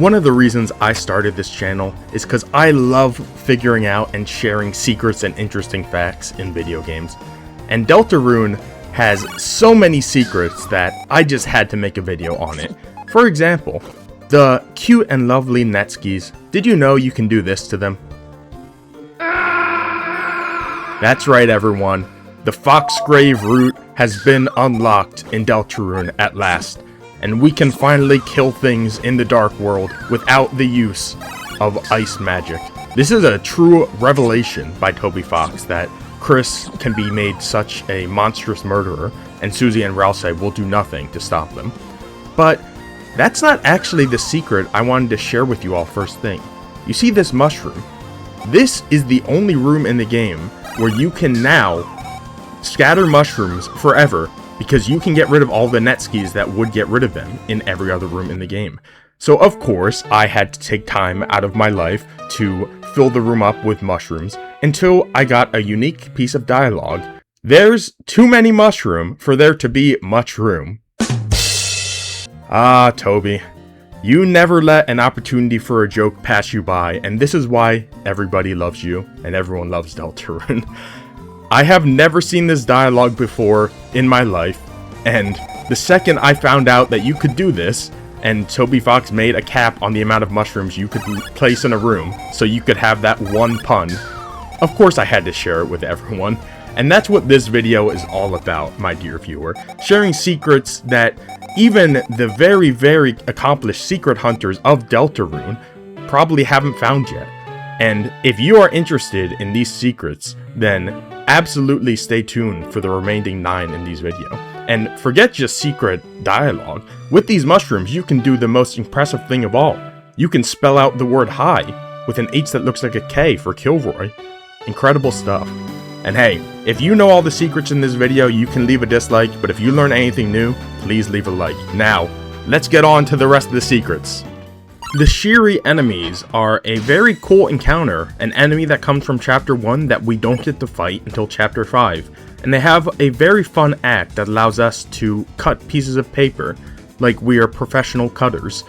One of the reasons I started this channel is because I love figuring out and sharing secrets and interesting facts in video games. And Deltarune has so many secrets that I just had to make a video on it. For example, the cute and lovely Netskis. Did you know you can do this to them? That's right, everyone. The Foxgrave route has been unlocked in Deltarune at last, and we can finally kill things in the Dark World without the use of ice magic. This is a true revelation by Toby Fox that Kris can be made such a monstrous murderer, and Susie and Rousey will do nothing to stop them. But that's not actually the secret I wanted to share with you all first thing. You see this mushroom? This is the only room in the game where you can now scatter mushrooms forever, because you can get rid of all the Netskis that would get rid of them in every other room in the game. So of course, I had to take time out of my life to fill the room up with mushrooms until I got a unique piece of dialogue. There's too many mushroom for there to be much room. Ah, Toby, you never let an opportunity for a joke pass you by, and this is why everybody loves you and everyone loves Deltarune. I have never seen this dialogue before in my life, and the second I found out that you could do this, and Toby Fox made a cap on the amount of mushrooms you could place in a room so you could have that one pun, of course I had to share it with everyone. And that's what this video is all about, my dear viewer. Sharing secrets that even the very, very accomplished secret hunters of Deltarune probably haven't found yet. And if you are interested in these secrets, then absolutely stay tuned for the remaining 9 in these videos. And forget just secret dialogue. With these mushrooms, you can do the most impressive thing of all. You can spell out the word hi with an H that looks like a K for Kilroy. Incredible stuff. And hey, if you know all the secrets in this video, you can leave a dislike, but if you learn anything new, please leave a like. Now, let's get on to the rest of the secrets. The Shiri enemies are a very cool encounter, an enemy that comes from Chapter 1 that we don't get to fight until Chapter 5. And they have a very fun act that allows us to cut pieces of paper, like we are professional cutters.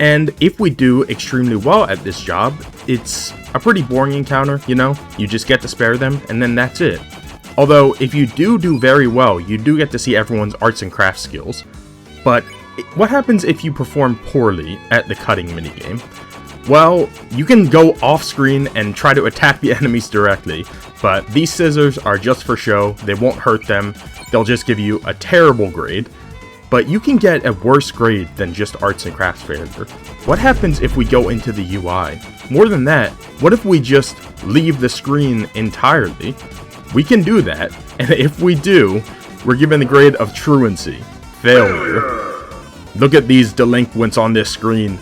And if we do extremely well at this job, it's a pretty boring encounter, you know? You just get to spare them, and then that's it. Although, if you do very well, you do get to see everyone's arts and crafts skills. But what happens if you perform poorly at the cutting minigame? Well, you can go off screen and try to attack the enemies directly, but these scissors are just for show, they won't hurt them, they'll just give you a terrible grade. But you can get a worse grade than just arts and crafts failure. What happens if we go into the UI? More than that, what if we just leave the screen entirely? We can do that, and if we do, we're given the grade of truancy, failure. Look at these delinquents on this screen.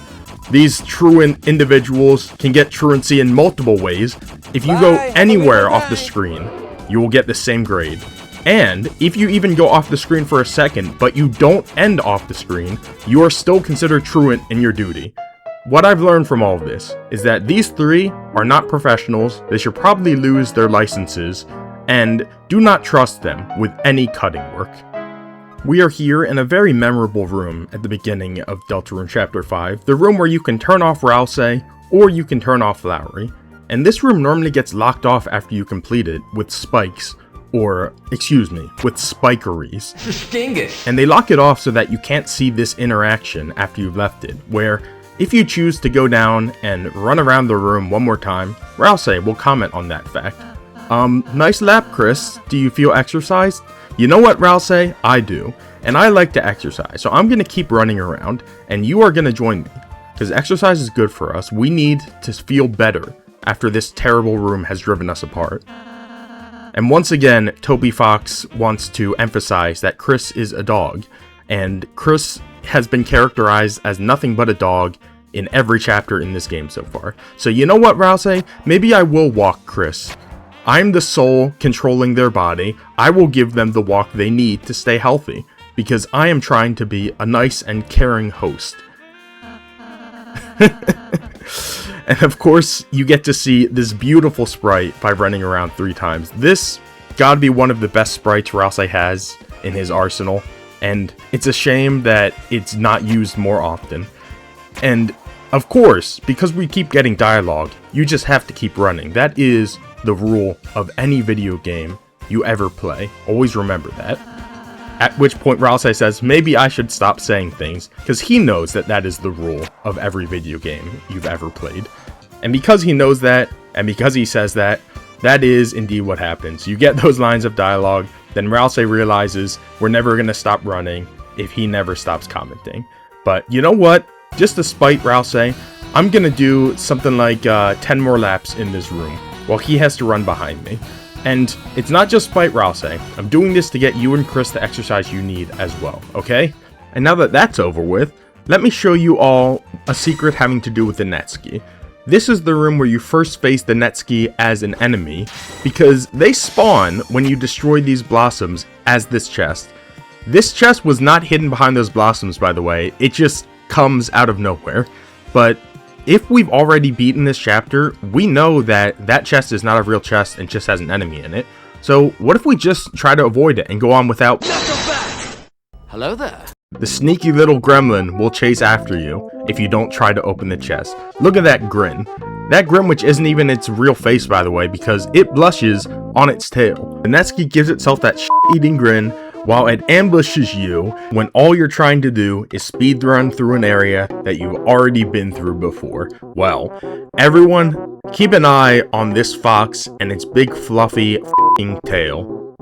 These truant individuals can get truancy in multiple ways. If you go anywhere off the screen, you will get the same grade. And if you even go off the screen for a second, but you don't end off the screen, you are still considered truant in your duty. What I've learned from all of this is that these 3 are not professionals, they should probably lose their licenses, and do not trust them with any cutting work. We are here in a very memorable room at the beginning of Deltarune Chapter 5, the room where you can turn off Rousey, or you can turn off Flowery. And this room normally gets locked off after you complete it with spikes, or, excuse me, with spikeries. And they lock it off so that you can't see this interaction after you've left it, where if you choose to go down and run around the room one more time, Rousey will comment on that fact. Nice lap, Kris. Do you feel exercised? You know what, Rousey? I do. And I like to exercise, so I'm going to keep running around, and you are going to join me. Because exercise is good for us. We need to feel better after this terrible room has driven us apart. And once again, Toby Fox wants to emphasize that Kris is a dog, and Kris has been characterized as nothing but a dog in every chapter in this game so far. So you know what, Rousey? Maybe I will walk Kris. I'm the soul controlling their body. I will give them the walk they need to stay healthy, because I am trying to be a nice and caring host. And of course, you get to see this beautiful sprite by running around 3 times. This gotta be one of the best sprites Rousey has in his arsenal, and it's a shame that it's not used more often. And Of course, because we keep getting dialogue, you just have to keep running. That is the rule of any video game you ever play. Always remember that. At which point Ralsei says, maybe I should stop saying things, because he knows that that is the rule of every video game you've ever played. And because he knows that, and because he says that, that is indeed what happens. You get those lines of dialogue, then Ralsei realizes we're never going to stop running if he never stops commenting. But you know what? Just to spite Ralsei, I'm going to do something like 10 more laps in this room, while he has to run behind me. And it's not just spite Ralsei, I'm doing this to get you and Kris the exercise you need as well, okay? And now that that's over with, let me show you all a secret having to do with the Netsuki. This is the room where you first face the Netsuki as an enemy, because they spawn when you destroy these blossoms as this chest. This chest was not hidden behind those blossoms, by the way, it just comes out of nowhere. But if we've already beaten this chapter, we know that that chest is not a real chest and just has an enemy in it. So what if we just try to avoid it and go on without... Hello there. The sneaky little gremlin will chase after you if you don't try to open the chest. Look at that grin. That grin, which isn't even its real face, by the way, because it blushes on its tail. The Netsuki gives itself that shit-eating grin while it ambushes you when all you're trying to do is speedrun through an area that you've already been through before. Well, everyone, keep an eye on this fox and its big fluffy f***ing tail.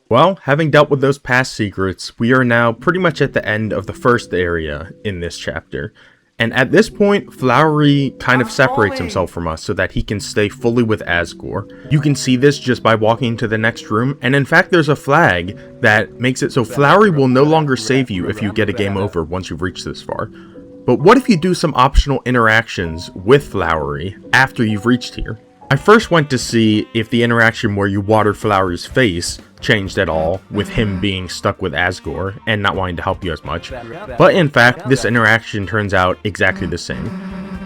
Well, having dealt with those past secrets, we are now pretty much at the end of the first area in this chapter. And at this point, Flowery kind of separates himself from us so that he can stay fully with Asgore. You can see this just by walking into the next room, and in fact there's a flag that makes it so Flowery will no longer save you if you get a game over once you've reached this far. But what if you do some optional interactions with Flowery after you've reached here? I first went to see if the interaction where you water Flowery's face changed at all, with him being stuck with Asgore and not wanting to help you as much. But in fact, this interaction turns out exactly the same.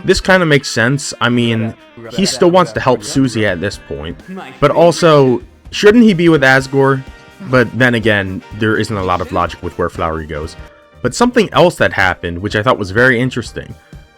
This kind of makes sense. I mean, he still wants to help Susie at this point, but also, shouldn't he be with Asgore? But then again, there isn't a lot of logic with where Flowery goes. But something else that happened, which I thought was very interesting,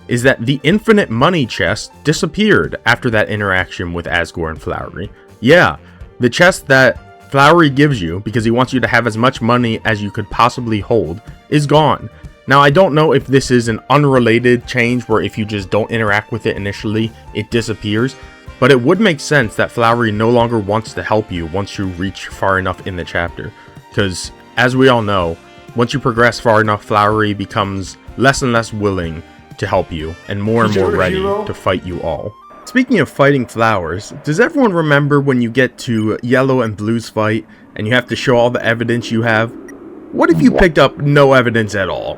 is that the infinite money chest disappeared after that interaction with Asgore and Flowery. Yeah, the chest that Flowery gives you, because he wants you to have as much money as you could possibly hold, is gone. Now, I don't know if this is an unrelated change where if you just don't interact with it initially, it disappears, but it would make sense that Flowery no longer wants to help you once you reach far enough in the chapter. Because, as we all know, once you progress far enough, Flowery becomes less and less willing to help you, and more ready to fight you all. Speaking of fighting flowers, does everyone remember when you get to Yellow and Blue's fight, and you have to show all the evidence you have? What if you picked up no evidence at all?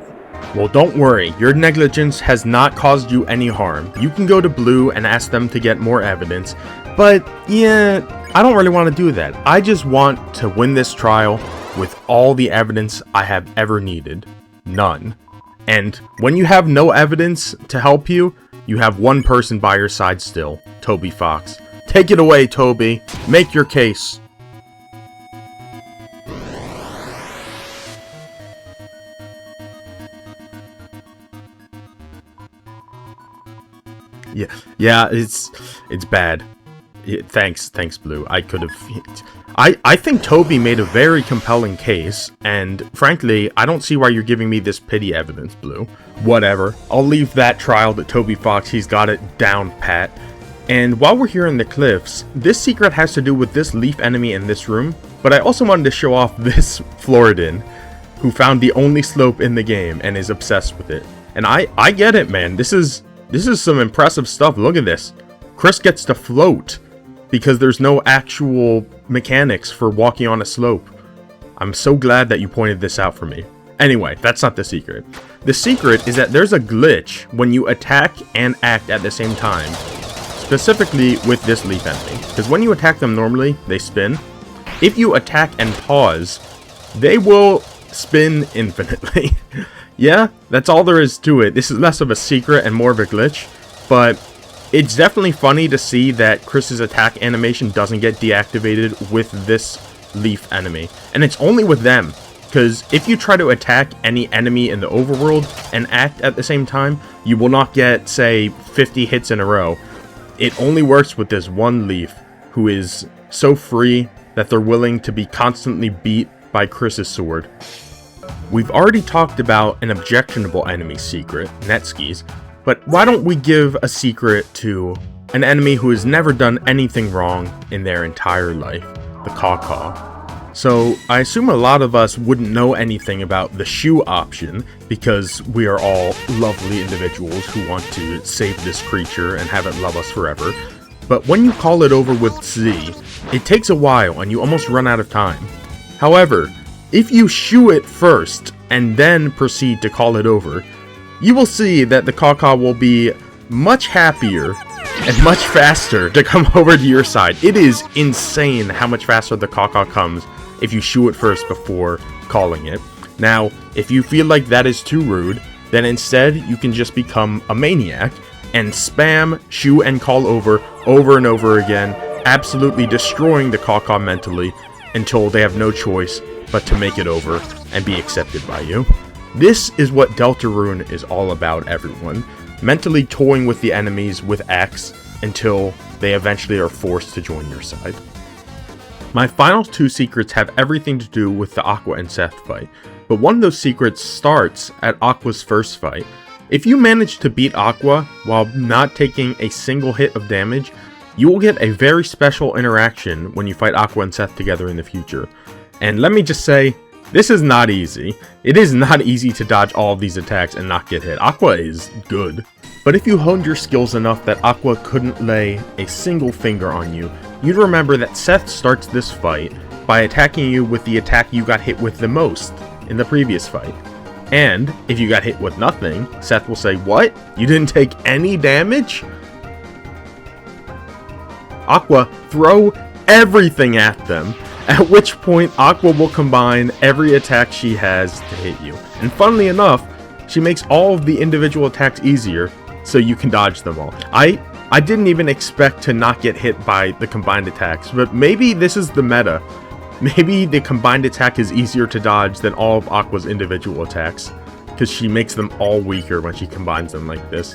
Well, don't worry, your negligence has not caused you any harm. You can go to Blue and ask them to get more evidence, but yeah, I don't really want to do that. I just want to win this trial with all the evidence I have ever needed. None. And when you have no evidence to help you, you have one person by your side still, Toby Fox. Take it away, Toby. Make your case. Yeah, it's bad. Thanks, Blue. I could have... I think Toby made a very compelling case, and frankly, I don't see why you're giving me this pity evidence, Blue. Whatever. I'll leave that trial to Toby Fox. He's got it down pat. And while we're here in the cliffs, this secret has to do with this leaf enemy in this room, but I also wanted to show off this Floridin, who found the only slope in the game and is obsessed with it. And I get it, man. This is some impressive stuff. Look at this. Kris gets to float because there's no actual mechanics for walking on a slope. I'm so glad that you pointed this out for me. Anyway, that's not the secret. The secret is that there's a glitch when you attack and act at the same time, specifically with this leaf enemy. Because when you attack them normally, they spin. If you attack and pause, they will spin infinitely. Yeah, that's all there is to it. This is less of a secret and more of a glitch, but it's definitely funny to see that Kris's attack animation doesn't get deactivated with this leaf enemy. And it's only with them. because if you try to attack any enemy in the overworld and act at the same time, you will not get, say, 50 hits in a row. It only works with this one Leaf, who is so free that they're willing to be constantly beat by Kris's sword. We've already talked about an objectionable enemy secret, Netskis, but why don't we give a secret to an enemy who has never done anything wrong in their entire life, the Caw-Caw. So I assume a lot of us wouldn't know anything about the shoe option because we are all lovely individuals who want to save this creature and have it love us forever. But when you call it over with Z, it takes a while and you almost run out of time. However, if you shoe it first and then proceed to call it over, you will see that the Caw-Caw will be much happier and much faster to come over to your side. It is insane how much faster the Caw-Caw comes if you shoe it first before calling it. Now, if you feel like that is too rude, then instead you can just become a maniac and spam shoe and call over and over again, absolutely destroying the Caw-Caw mentally until they have no choice but to make it over and be accepted by you. This is what Deltarune is all about, everyone. Mentally toying with the enemies with X until they eventually are forced to join your side. My final two secrets have everything to do with the Aqua and Seth fight, but one of those secrets starts at Aqua's first fight. If you manage to beat Aqua while not taking a single hit of damage, you will get a very special interaction when you fight Aqua and Seth together in the future. And let me just say, this is not easy. It is not easy to dodge all of these attacks and not get hit. Aqua is good. But if you honed your skills enough that Aqua couldn't lay a single finger on you, you'd remember that Seth starts this fight by attacking you with the attack you got hit with the most in the previous fight. And if you got hit with nothing, Seth will say, "What? You didn't take any damage?" Aqua, throw everything at them, at which point Aqua will combine every attack she has to hit you. And funnily enough, she makes all of the individual attacks easier, so you can dodge them all. I didn't even expect to not get hit by the combined attacks, but maybe this is the meta. Maybe the combined attack is easier to dodge than all of Aqua's individual attacks, because she makes them all weaker when she combines them like this.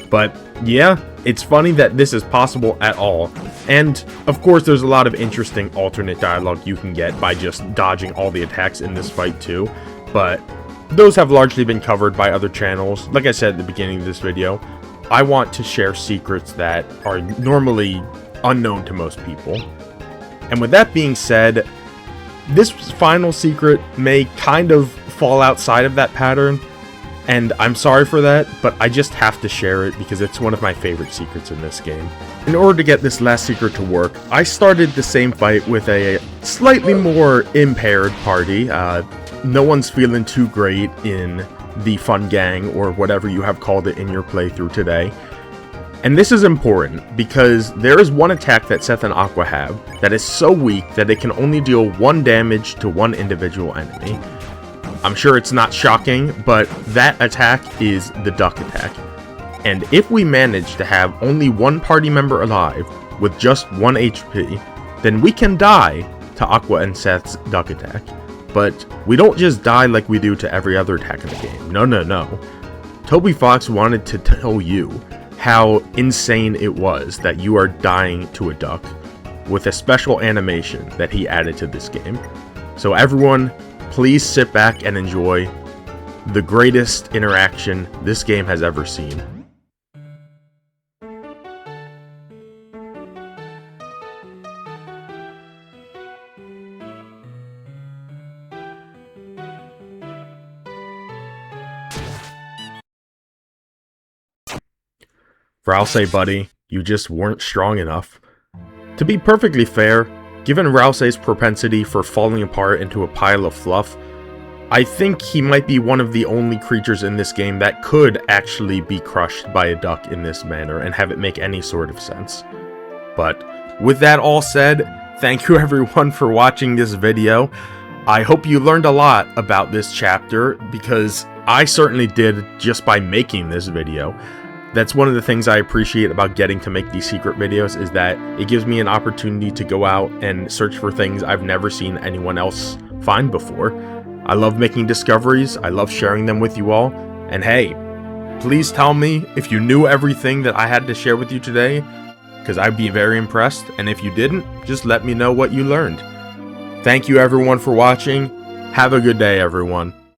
But yeah, it's funny that this is possible at all. And of course there's a lot of interesting alternate dialogue you can get by just dodging all the attacks in this fight too. But those have largely been covered by other channels. Like I said at the beginning of this video, I want to share secrets that are normally unknown to most people. And with that being said, this final secret may kind of fall outside of that pattern. And I'm sorry for that, but I just have to share it because it's one of my favorite secrets in this game. In order to get this last secret to work, I started the same fight with a slightly more impaired party. No one's feeling too great in the fun gang or whatever you have called it in your playthrough today. And this is important because there is one attack that Seth and Aqua have that is so weak that it can only deal 1 damage to one individual enemy. I'm sure it's not shocking, but that attack is the duck attack. And if we manage to have only one party member alive with just 1 HP, then we can die to Aqua and Seth's duck attack. But we don't just die like we do to every other attack in the game. No. Toby Fox wanted to tell you how insane it was that you are dying to a duck with a special animation that he added to this game. So everyone, please sit back and enjoy the greatest interaction this game has ever seen. Rousey, buddy, you just weren't strong enough. To be perfectly fair, given Rousey's propensity for falling apart into a pile of fluff, I think he might be one of the only creatures in this game that could actually be crushed by a duck in this manner and have it make any sort of sense. But with that all said, thank you everyone for watching this video. I hope you learned a lot about this chapter because I certainly did just by making this video. That's one of the things I appreciate about getting to make these secret videos, is that it gives me an opportunity to go out and search for things I've never seen anyone else find before. I love making discoveries, I love sharing them with you all, and hey, please tell me if you knew everything that I had to share with you today, because I'd be very impressed, and if you didn't, just let me know what you learned. Thank you everyone for watching. Have a good day, everyone.